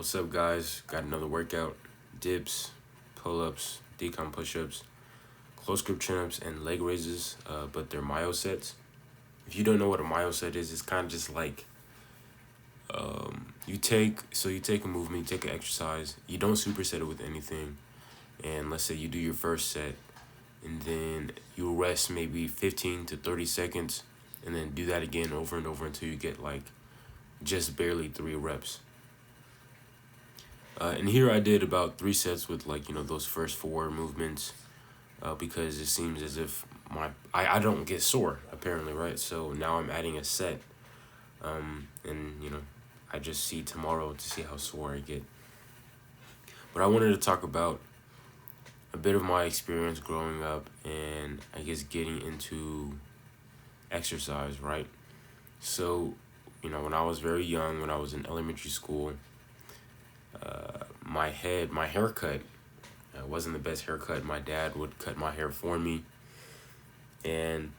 What's up, guys? Got another workout. Dips, pull-ups, decon push-ups, close grip chin-ups, and leg raises, but they're myo sets. If you don't know what a myo set is, it's kind of just like you take a movement, you take an exercise, you don't superset it with anything, and let's say you do your first set, and then you rest maybe 15 to 30 seconds, and then do that again over and over until you get like just barely 3 reps. And here I did about 3 sets with those first 4 movements, because it seems as if I don't get sore apparently, right? So now I'm adding a set, and I just see tomorrow to see how sore I get. But I wanted to talk about a bit of my experience growing up and I guess getting into exercise, right? So when I was very young, when I was in elementary school, my haircut wasn't the best haircut. My dad would cut my hair for me, and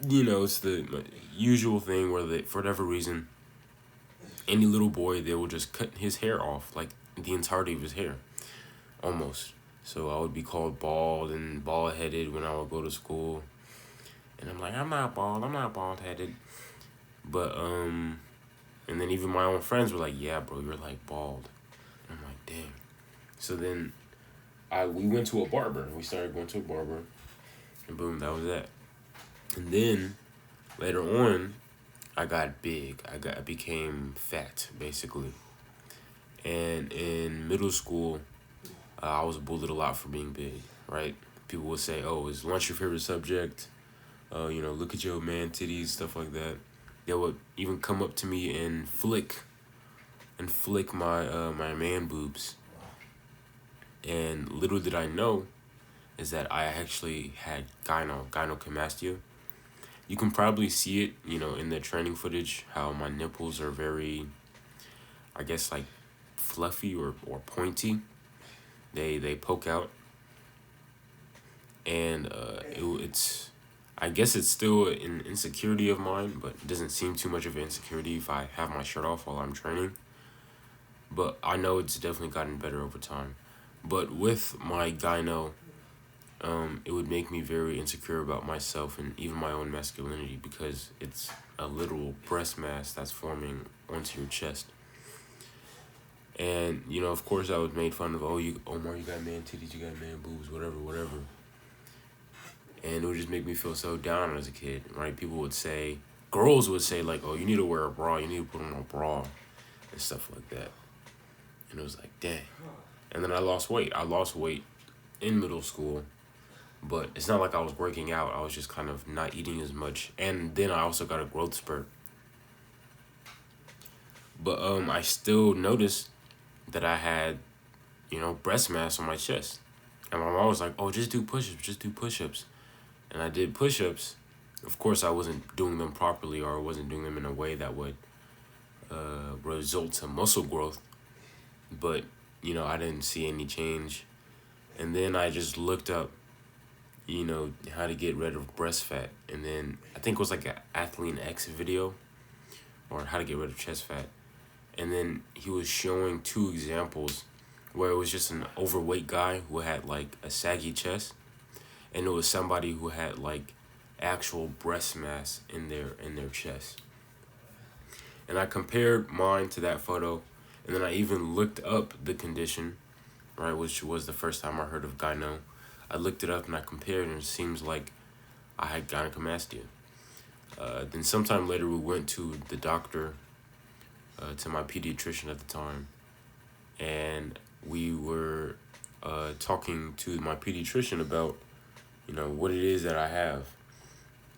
it's the usual thing where for whatever reason, any little boy, they will just cut his hair off, like the entirety of his hair, almost. So I would be called bald and bald-headed when I would go to school, and I'm like, I'm not bald-headed, but and then even my own friends were like, yeah, bro, you're like bald. I'm like, dang. So then we went to a barber. We started going to a barber, and boom, that was that. And then later on, I got big. I became fat, basically. And in middle school, I was bullied a lot for being big, right? People would say, oh, is lunch your favorite subject? Look at your man titties, stuff like that. They would even come up to me and flick my man boobs. And little did I know is that I actually had gynecomastia. You can probably see it, in the training footage, how my nipples are very, I guess, like fluffy or pointy. They poke out. And I guess it's still an insecurity of mine, but it doesn't seem too much of an insecurity if I have my shirt off while I'm training. But I know it's definitely gotten better over time. But with my gyno, it would make me very insecure about myself and even my own masculinity, because it's a literal breast mass that's forming onto your chest. And, of course I was made fun of, Omar, you got man titties, you got man boobs, whatever. And it would just make me feel so down as a kid, right? Girls would say like, oh, you need to wear a bra, you need to put on a bra and stuff like that. And it was like, dang. And then I lost weight. In middle school, but it's not like I was working out. I was just kind of not eating as much. And then I also got a growth spurt. But I still noticed that I had, breast mass on my chest. And my mom was like, oh, just do push-ups. And I did push-ups. Of course, I wasn't doing them properly, or I wasn't doing them in a way that would result to muscle growth. But, I didn't see any change. And then I just looked up, how to get rid of breast fat. And then I think it was like an Athlete X video, or how to get rid of chest fat. And then he was showing 2 examples where it was just an overweight guy who had like a saggy chest, and it was somebody who had like actual breast mass in their chest. And I compared mine to that photo, and then I even looked up the condition, right, which was the first time I heard of gyno. I looked it up and I compared, and it seems like I had gynecomastia. Then sometime later we went to the doctor, to my pediatrician at the time, and we were talking to my pediatrician about what it is that I have.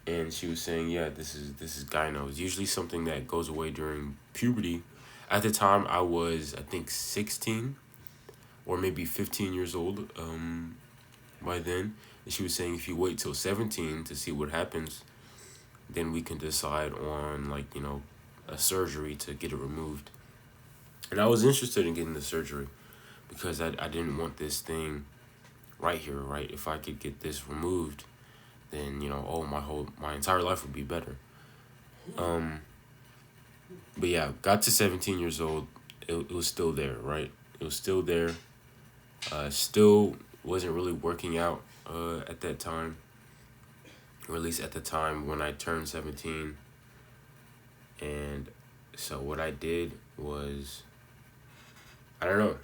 And she was saying, yeah, this is gyno. It's usually something that goes away during puberty. At the time I was, I think, 16 or maybe 15 years old by then. And she was saying if you wait till 17 to see what happens, then we can decide on a surgery to get it removed. And I was interested in getting the surgery because I didn't want this thing right here, right? If I could get this removed, then my entire life would be better. But yeah, got to 17 years old, it was still there, right? It was still there. Still wasn't really working out at that time, or at least at the time when I turned 17. And so what I did was, I don't know,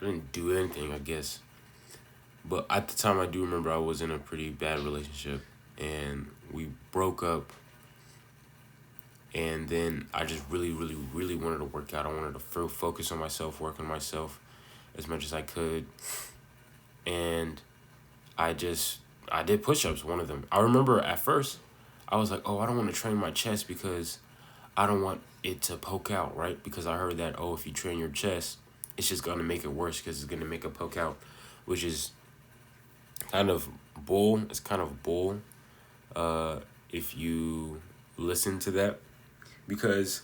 I didn't do anything, I guess. But at the time, I do remember I was in a pretty bad relationship, and we broke up. And then I just really, really, really wanted to work out. I wanted to focus on myself, work on myself as much as I could. And I did push-ups, one of them. I remember at first, I was like, oh, I don't want to train my chest because I don't want it to poke out, right? Because I heard that, oh, if you train your chest, it's just going to make it worse because it's going to make it poke out, which is kind of bull. It's kind of bull if you listen to that, because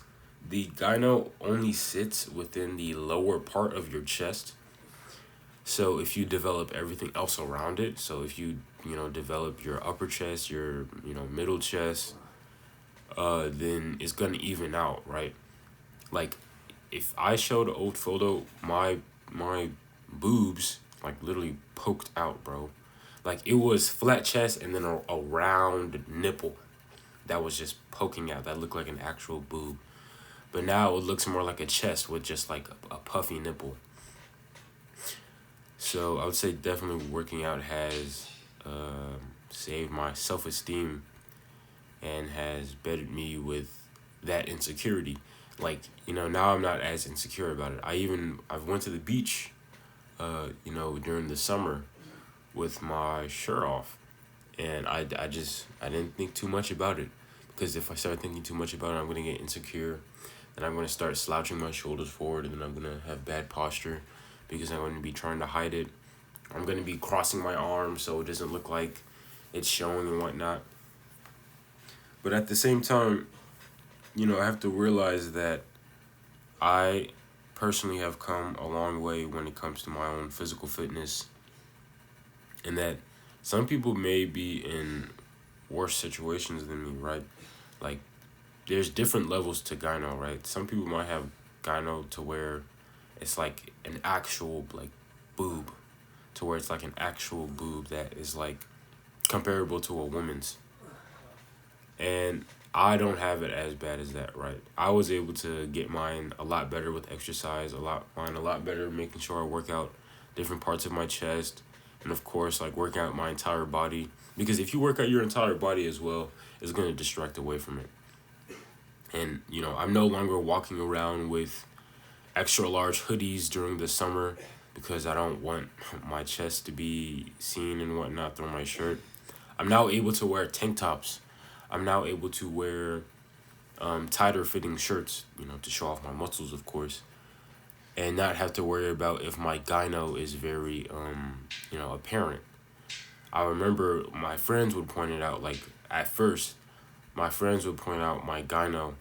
the gyno only sits within the lower part of your chest. So if you develop everything else around it, so if you, develop your upper chest, your, middle chest, then it's gonna even out, right? Like, if I showed an old photo, my boobs, like, literally poked out, bro. Like, it was flat chest and then a round nipple that was just poking out. That looked like an actual boob. But now it looks more like a chest with just, like, a puffy nipple. So I would say definitely working out has saved my self-esteem and has bettered me with that insecurity. Like, now I'm not as insecure about it. I went to the beach, during the summer with my shirt off. And I didn't think too much about it. Because if I start thinking too much about it, I'm going to get insecure. And I'm going to start slouching my shoulders forward. And then I'm going to have bad posture because I'm going to be trying to hide it. I'm going to be crossing my arms so it doesn't look like it's showing and whatnot. But at the same time, I have to realize that I personally have come a long way when it comes to my own physical fitness. And that some people may be in worse situations than me, right? Like, there's different levels to gyno, right? Some people might have gyno to where it's like an actual, like, boob. To where it's like an actual boob that is, like, comparable to a woman's. And I don't have it as bad as that, right? I was able to get mine a lot better with exercise, a lot better making sure I work out different parts of my chest, and of course, like, working out my entire body. Because if you work out your entire body as well, it's going to distract away from it. And, I'm no longer walking around with extra large hoodies during the summer because I don't want my chest to be seen and whatnot through my shirt. I'm now able to wear tank tops. I'm now able to wear tighter fitting shirts, to show off my muscles, of course, and not have to worry about if my gyno is very, apparent. I remember my friends would point it out, like, at first, my friends would point out my gyno,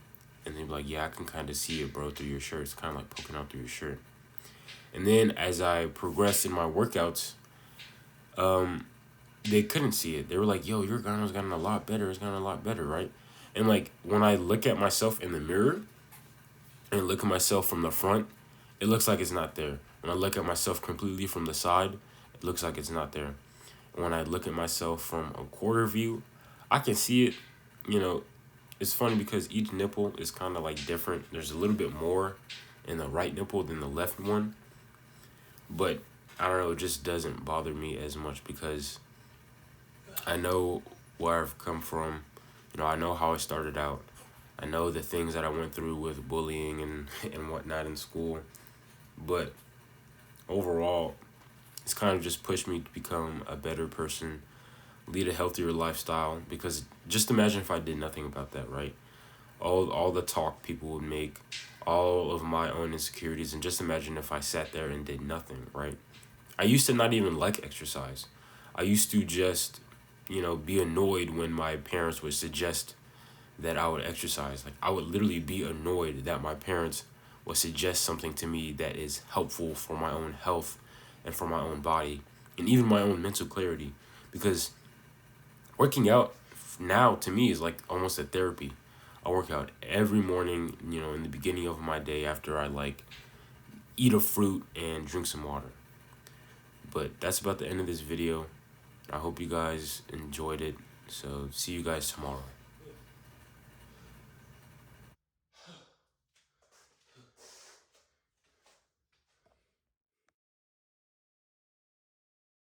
and they'd be like, yeah, I can kind of see it, bro, through your shirt. It's kind of like poking out through your shirt. And then as I progressed in my workouts, they couldn't see it. They were like, yo, your gyno's gotten a lot better. It's gotten a lot better, right? And, like, when I look at myself in the mirror and look at myself from the front, it looks like it's not there. When I look at myself completely from the side, it looks like it's not there. And when I look at myself from a quarter view, I can see it. It's funny because each nipple is kind of, like, different. There's a little bit more in the right nipple than the left one. But, I don't know, it just doesn't bother me as much because I know where I've come from. I know how I started out. I know the things that I went through with bullying and whatnot in school. But overall, it's kind of just pushed me to become a better person, lead a healthier lifestyle. Because just imagine if I did nothing about that, right? All the talk people would make, all of my own insecurities, and just imagine if I sat there and did nothing, right? I used to not even like exercise. I used to just, be annoyed when my parents would suggest that I would exercise. Like, I would literally be annoyed that my parents would suggest something to me that is helpful for my own health and for my own body and even my own mental clarity. Because working out now to me is like almost a therapy. I work out every morning, you know, in the beginning of my day after I like eat a fruit and drink some water. But that's about the end of this video. I hope you guys enjoyed it. So see you guys tomorrow.